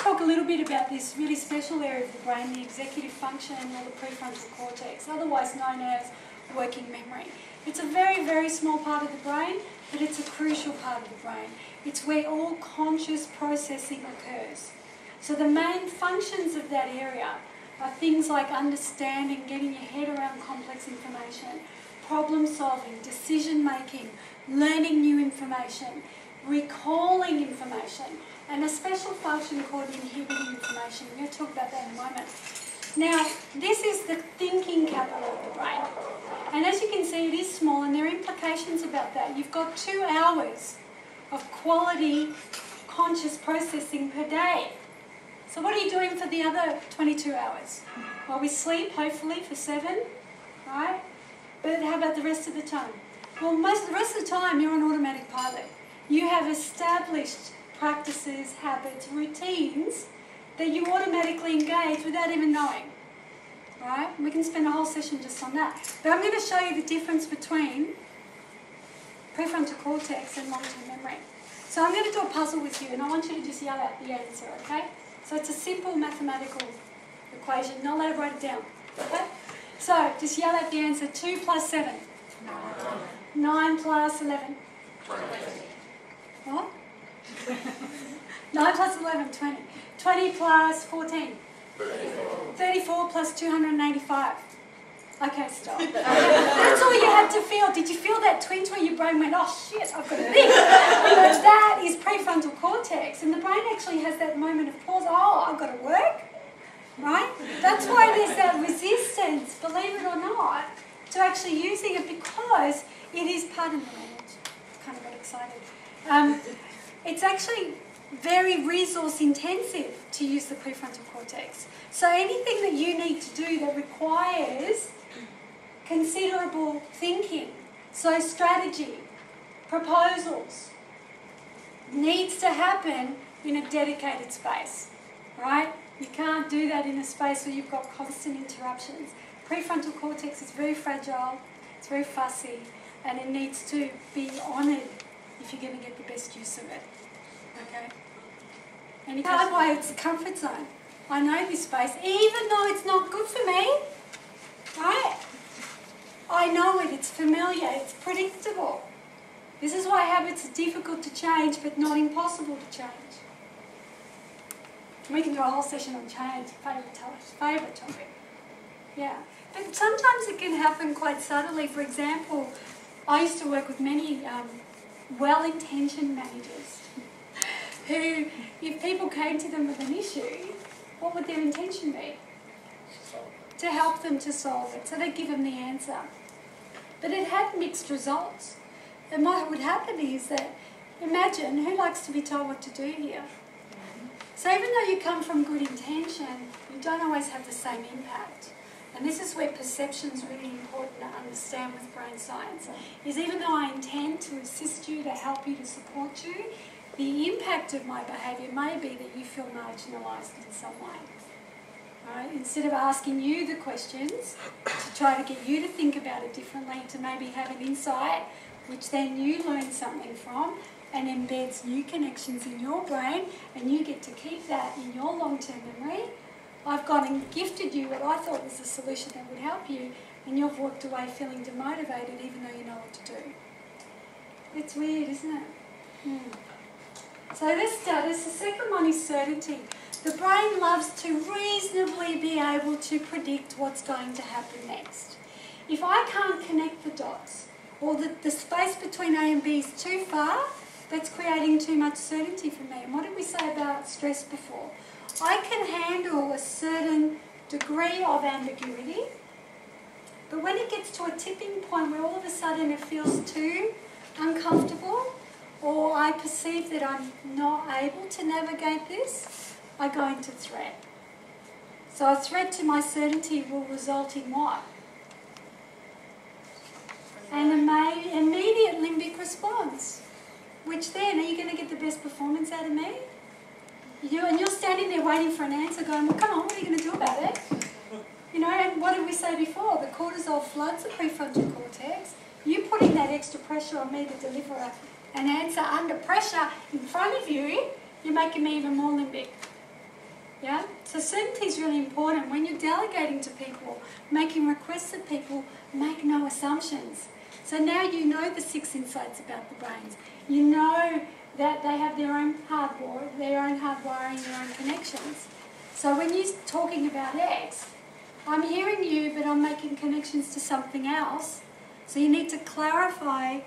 talk a little bit about this really special area of the brain, the executive function or the prefrontal cortex, otherwise known as working memory. It's a very, very small part of the brain, but it's a crucial part of the brain. It's where all conscious processing occurs. So the main functions of that area are things like understanding, getting your head around complex information, problem solving, decision making, learning new information, recalling information, and a special function called inhibiting information. We're going to talk about that in a moment. Now, this is the thinking capital of the brain. And as you can see, it is small, and there are implications about that. You've got 2 hours of quality conscious processing per day. So what are you doing for the other 22 hours? Well, we sleep, hopefully, for 7, right? But how about the rest of the time? Well, the rest of the time, you're on automatic pilot. You have established practices, habits, routines that you automatically engage without even knowing. Right? We can spend a whole session just on that. But I'm going to show you the difference between prefrontal cortex and long-term memory. So I'm going to do a puzzle with you, and I want you to just yell out the answer, okay? So it's a simple mathematical equation. Not allowed to write it down. Okay? So just yell out the answer. 2 plus 7. 9 plus 11. 20. What? 9 plus 11, 20. 20 plus 14. 34. 34 plus 285. Okay, stop. That's all you had to feel. Did you feel that twinge where your brain went, oh shit, I've got to think? Because that is prefrontal cortex. And the brain actually has that moment of pause. Oh, I've got to work. Right? That's why there's that resistance, believe it or not, to actually using it, because it is part of the language. Kind of got excited. It's actually very resource intensive to use the prefrontal cortex. So anything that you need to do that requires considerable thinking, so strategy, proposals, needs to happen in a dedicated space, right? You can't do that in a space where you've got constant interruptions. Prefrontal cortex is very fragile, it's very fussy, and it needs to be honoured if you're going to get the best use of it. Okay? Any questions? Why it's a comfort zone. I know this space, even though it's not good for me, right? I know it, it's familiar, it's predictable. This is why habits are difficult to change, but not impossible to change. We can do a whole session on change, favourite topic. Yeah. But sometimes it can happen quite subtly. For example, I used to work with many well-intentioned managers who, if people came to them with an issue, what would their intention be? To help them to solve it. So they'd give them the answer. But it had mixed results. And what would happen is that, imagine, who likes to be told what to do here? So even though you come from good intention, you don't always have the same impact. And this is where perception is really important to understand with brain science. Is even though I intend to assist you, to help you, to support you, the impact of my behaviour may be that you feel marginalised in some way. Right? Instead of asking you the questions, to try to get you to think about it differently, to maybe have an insight, which then you learn something from, and embeds new connections in your brain, and you get to keep that in your long-term memory. I've gone and gifted you what I thought was a solution that would help you, and you've walked away feeling demotivated even though you know what to do. It's weird, isn't it? So let's start. The second one is certainty. The brain loves to reasonably be able to predict what's going to happen next. If I can't connect the dots, or the space between A and B is too far, that's creating too much certainty for me. And what did we say about stress before? I can handle a certain degree of ambiguity, but when it gets to a tipping point where all of a sudden it feels too uncomfortable, or I perceive that I'm not able to navigate this, I go into threat. So a threat to my certainty will result in what? An immediate limbic response. Which then, are you going to get the best performance out of me? And you're standing there waiting for an answer going, well, come on, what are you going to do about it? You know, and what did we say before? The cortisol floods the prefrontal cortex. You putting that extra pressure on me to deliver an answer under pressure in front of you, you're making me even more limbic. Yeah? So certainty is really important. When you're delegating to people, making requests of people, make no assumptions. So now you know the 6 insights about the brains. You know that they have their own hardwiring, their own connections. So when you're talking about X, I'm hearing you, but I'm making connections to something else. So you need to clarify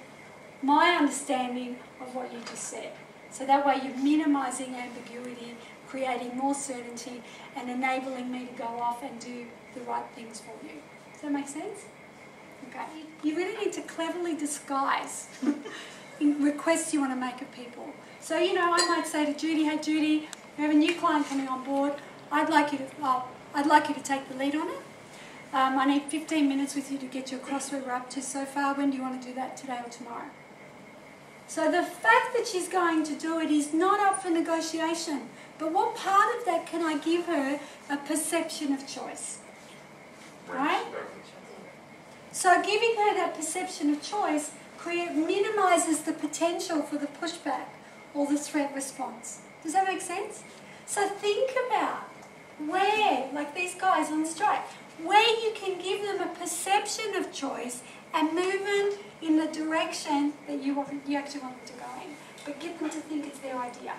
my understanding of what you just said. So that way you're minimising ambiguity, creating more certainty, and enabling me to go off and do the right things for you. Does that make sense? Okay. You really need to cleverly disguise requests you want to make of people. So, you know, I might say to Judy, hey Judy, we have a new client coming on board. I'd like you to take the lead on it. I need 15 minutes with you to get you across where we're up to so far. When do you want to do that, today or tomorrow? So the fact that she's going to do it is not up for negotiation. But what part of that can I give her a perception of choice? Right? So giving her that perception of choice minimises the potential for the pushback or the threat response. Does that make sense? So think about where, like these guys on the strike, where you can give them a perception of choice and move them in the direction that you actually want them to go in. But get them to think it's their idea.